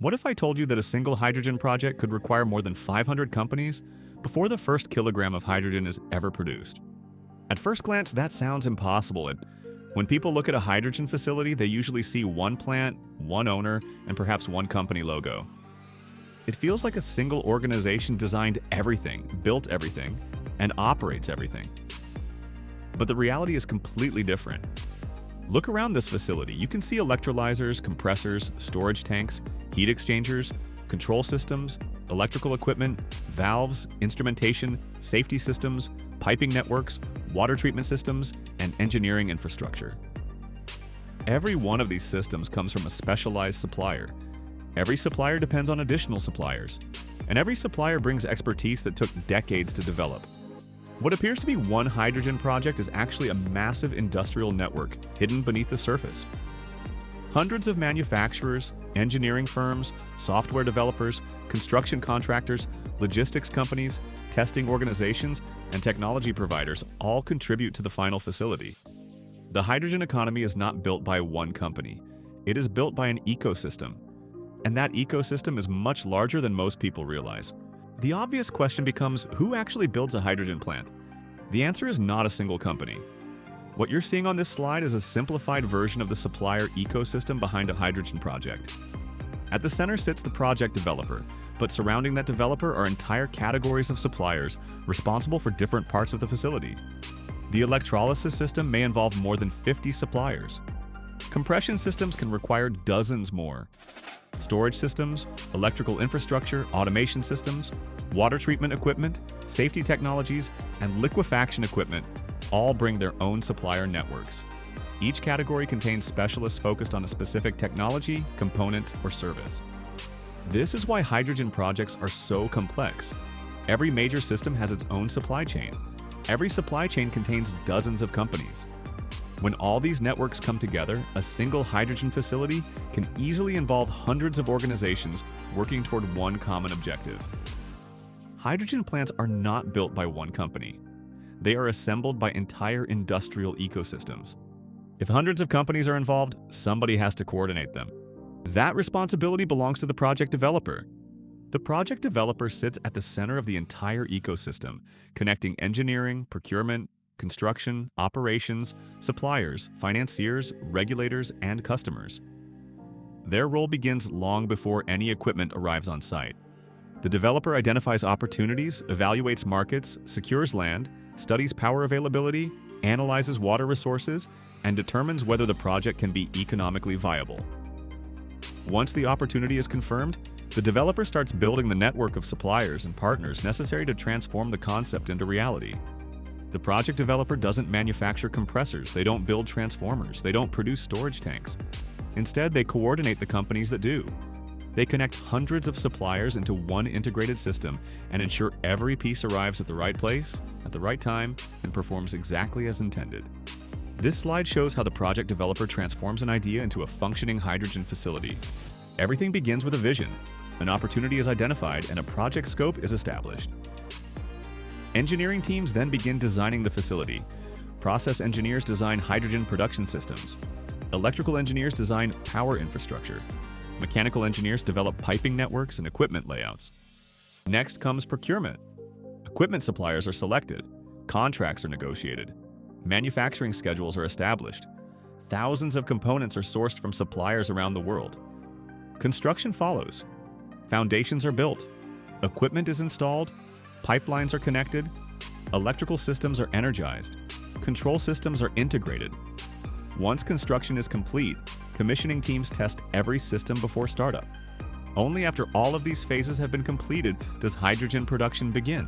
What if I told you that a single hydrogen project could require more than 500 companies before the first kilogram of hydrogen is ever produced? At first glance, that sounds impossible. When people look at a hydrogen facility, they usually see one plant, one owner, and perhaps one company logo. It feels like a single organization designed everything, built everything, and operates everything. But the reality is completely different. Look around this facility. You can see electrolyzers, compressors, storage tanks, heat exchangers, control systems, electrical equipment, valves, instrumentation, safety systems, piping networks, water treatment systems, and engineering infrastructure. Every one of these systems comes from a specialized supplier. Every supplier depends on additional suppliers, and every supplier brings expertise that took decades to develop. What appears to be one hydrogen project is actually a massive industrial network hidden beneath the surface. Hundreds of manufacturers, engineering firms, software developers, construction contractors, logistics companies, testing organizations, and technology providers all contribute to the final facility. The hydrogen economy is not built by one company. It is built by an ecosystem. And that ecosystem is much larger than most people realize. The obvious question becomes, who actually builds a hydrogen plant? The answer is not a single company. What you're seeing on this slide is a simplified version of the supplier ecosystem behind a hydrogen project. At the center sits the project developer, but surrounding that developer are entire categories of suppliers responsible for different parts of the facility. The electrolysis system may involve more than 50 suppliers. Compression systems can require dozens more. Storage systems, electrical infrastructure, automation systems, water treatment equipment, safety technologies, and liquefaction equipment all bring their own supplier networks. Each category contains specialists focused on a specific technology, component, or service. This is why hydrogen projects are so complex. Every major system has its own supply chain. Every supply chain contains dozens of companies. When all these networks come together, a single hydrogen facility can easily involve hundreds of organizations working toward one common objective. Hydrogen plants are not built by one company. They are assembled by entire industrial ecosystems. If hundreds of companies are involved, somebody has to coordinate them. That responsibility belongs to the project developer. The project developer sits at the center of the entire ecosystem, connecting engineering, procurement, construction, operations, suppliers, financiers, regulators, and customers. Their role begins long before any equipment arrives on site. The developer identifies opportunities, evaluates markets, secures land, studies power availability, analyzes water resources, and determines whether the project can be economically viable. Once the opportunity is confirmed, the developer starts building the network of suppliers and partners necessary to transform the concept into reality. The project developer doesn't manufacture compressors, they don't build transformers, they don't produce storage tanks. Instead, they coordinate the companies that do. They connect hundreds of suppliers into one integrated system and ensure every piece arrives at the right place, at the right time, and performs exactly as intended. This slide shows how the project developer transforms an idea into a functioning hydrogen facility. Everything begins with a vision. An opportunity is identified and a project scope is established. Engineering teams then begin designing the facility. Process engineers design hydrogen production systems. Electrical engineers design power infrastructure. Mechanical engineers develop piping networks and equipment layouts. Next comes procurement. Equipment suppliers are selected. Contracts are negotiated. Manufacturing schedules are established. Thousands of components are sourced from suppliers around the world. Construction follows. Foundations are built. Equipment is installed. Pipelines are connected. Electrical systems are energized. Control systems are integrated. Once construction is complete, commissioning teams test every system before startup. Only after all of these phases have been completed does hydrogen production begin.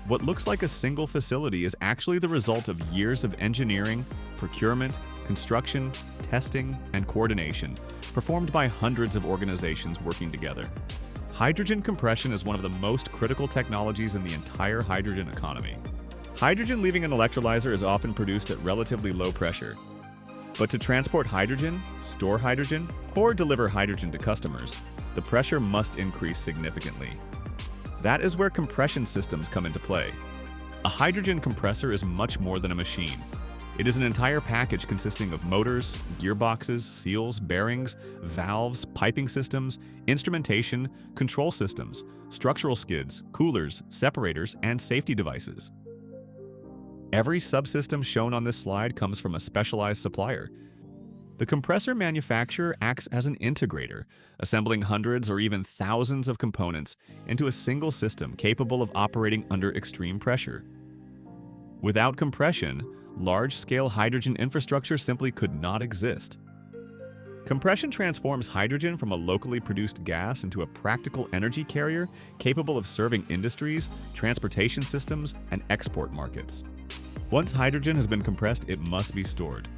What looks like a single facility is actually the result of years of engineering, procurement, construction, testing, and coordination, performed by hundreds of organizations working together. Hydrogen compression is one of the most critical technologies in the entire hydrogen economy. Hydrogen leaving an electrolyzer is often produced at relatively low pressure. But to transport hydrogen, store hydrogen, or deliver hydrogen to customers, the pressure must increase significantly. That is where compression systems come into play. A hydrogen compressor is much more than a machine. It is an entire package consisting of motors, gearboxes, seals, bearings, valves, piping systems, instrumentation, control systems, structural skids, coolers, separators, and safety devices. Every subsystem shown on this slide comes from a specialized supplier. The compressor manufacturer acts as an integrator, assembling hundreds or even thousands of components into a single system capable of operating under extreme pressure. Without compression, large-scale hydrogen infrastructure simply could not exist. Compression transforms hydrogen from a locally produced gas into a practical energy carrier capable of serving industries, transportation systems, and export markets. Once hydrogen has been compressed, it must be stored.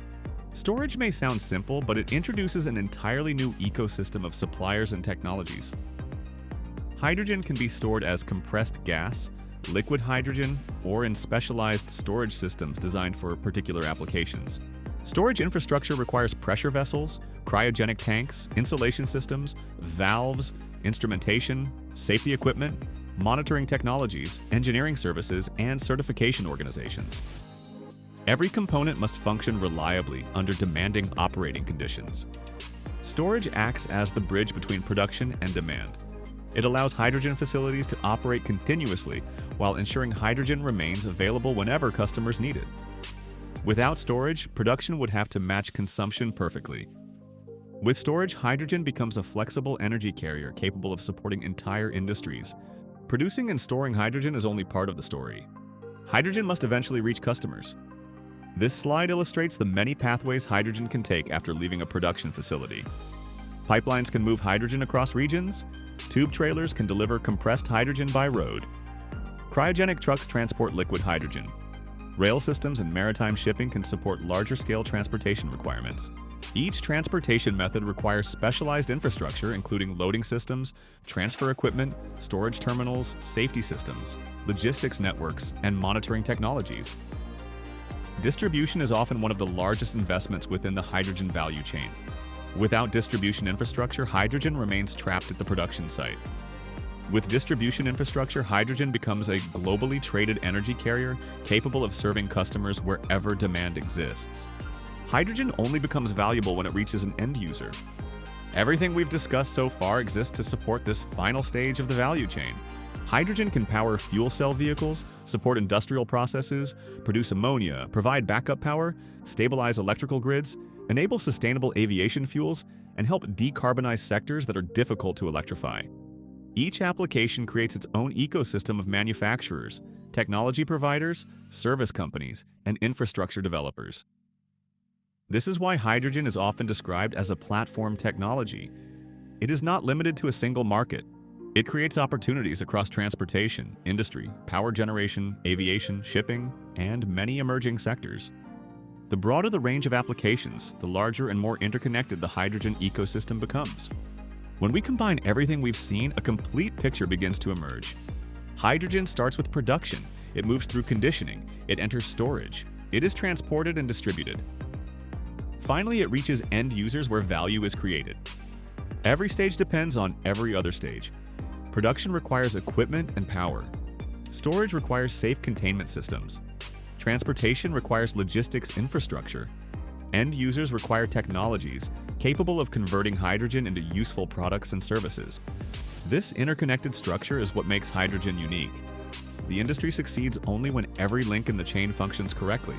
Storage may sound simple, but it introduces an entirely new ecosystem of suppliers and technologies. Hydrogen can be stored as compressed gas, liquid hydrogen, or in specialized storage systems designed for particular applications. Storage infrastructure requires pressure vessels, cryogenic tanks, insulation systems, valves, instrumentation, safety equipment, monitoring technologies, engineering services, and certification organizations. Every component must function reliably under demanding operating conditions. Storage acts as the bridge between production and demand. It allows hydrogen facilities to operate continuously while ensuring hydrogen remains available whenever customers need it. Without storage, production would have to match consumption perfectly. With storage, hydrogen becomes a flexible energy carrier capable of supporting entire industries. Producing and storing hydrogen is only part of the story. Hydrogen must eventually reach customers. This slide illustrates the many pathways hydrogen can take after leaving a production facility. Pipelines can move hydrogen across regions. Tube trailers can deliver compressed hydrogen by road. Cryogenic trucks transport liquid hydrogen. Rail systems and maritime shipping can support larger-scale transportation requirements. Each transportation method requires specialized infrastructure, including loading systems, transfer equipment, storage terminals, safety systems, logistics networks, and monitoring technologies. Distribution is often one of the largest investments within the hydrogen value chain. Without distribution infrastructure, hydrogen remains trapped at the production site. With distribution infrastructure, hydrogen becomes a globally traded energy carrier capable of serving customers wherever demand exists. Hydrogen only becomes valuable when it reaches an end user. Everything we've discussed so far exists to support this final stage of the value chain. Hydrogen can power fuel cell vehicles, support industrial processes, produce ammonia, provide backup power, stabilize electrical grids, enable sustainable aviation fuels, and help decarbonize sectors that are difficult to electrify. Each application creates its own ecosystem of manufacturers, technology providers, service companies, and infrastructure developers. This is why hydrogen is often described as a platform technology. It is not limited to a single market. It creates opportunities across transportation, industry, power generation, aviation, shipping, and many emerging sectors. The broader the range of applications, the larger and more interconnected the hydrogen ecosystem becomes. When we combine everything we've seen, a complete picture begins to emerge. Hydrogen starts with production. It moves through conditioning. It enters storage. It is transported and distributed. Finally, it reaches end users where value is created. Every stage depends on every other stage. Production requires equipment and power. Storage requires safe containment systems. Transportation requires logistics infrastructure. End users require technologies capable of converting hydrogen into useful products and services. This interconnected structure is what makes hydrogen unique. The industry succeeds only when every link in the chain functions correctly.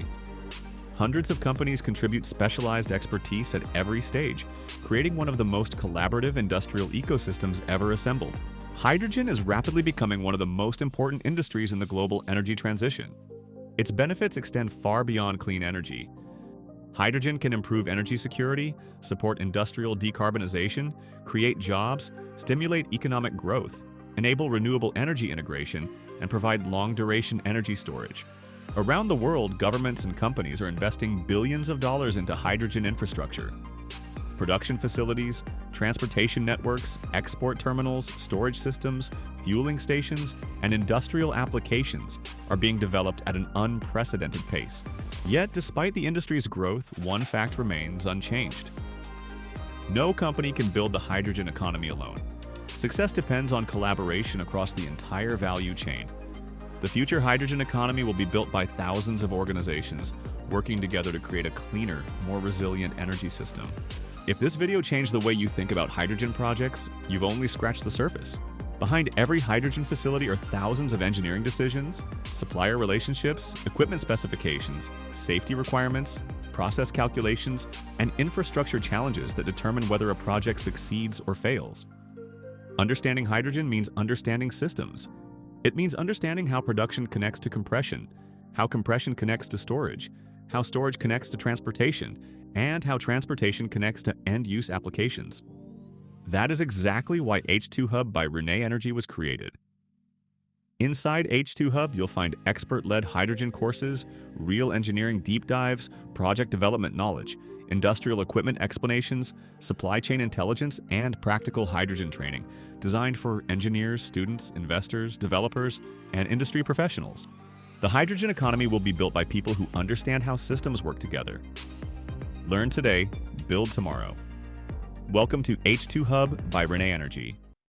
Hundreds of companies contribute specialized expertise at every stage, creating one of the most collaborative industrial ecosystems ever assembled. Hydrogen is rapidly becoming one of the most important industries in the global energy transition. Its benefits extend far beyond clean energy. Hydrogen can improve energy security, support industrial decarbonization, create jobs, stimulate economic growth, enable renewable energy integration, and provide long-duration energy storage. Around the world, governments and companies are investing billions of dollars into hydrogen infrastructure. Production facilities, transportation networks, export terminals, storage systems, fueling stations, and industrial applications are being developed at an unprecedented pace. Yet, despite the industry's growth, one fact remains unchanged. No company can build the hydrogen economy alone. Success depends on collaboration across the entire value chain. The future hydrogen economy will be built by thousands of organizations, working together to create a cleaner, more resilient energy system. If this video changed the way you think about hydrogen projects, you've only scratched the surface. Behind every hydrogen facility are thousands of engineering decisions, supplier relationships, equipment specifications, safety requirements, process calculations, and infrastructure challenges that determine whether a project succeeds or fails. Understanding hydrogen means understanding systems. It means understanding how production connects to compression, how compression connects to storage, how storage connects to transportation, and how transportation connects to end-use applications. That is exactly why H2 Hub by Renewable Energy was created. Inside H2 Hub, you'll find expert-led hydrogen courses, real engineering deep dives, project development knowledge, industrial equipment explanations, supply chain intelligence, and practical hydrogen training designed for engineers, students, investors, developers, and industry professionals. The hydrogen economy will be built by people who understand how systems work together. Learn today, build tomorrow. Welcome to H2 Hub by Renewable Energy.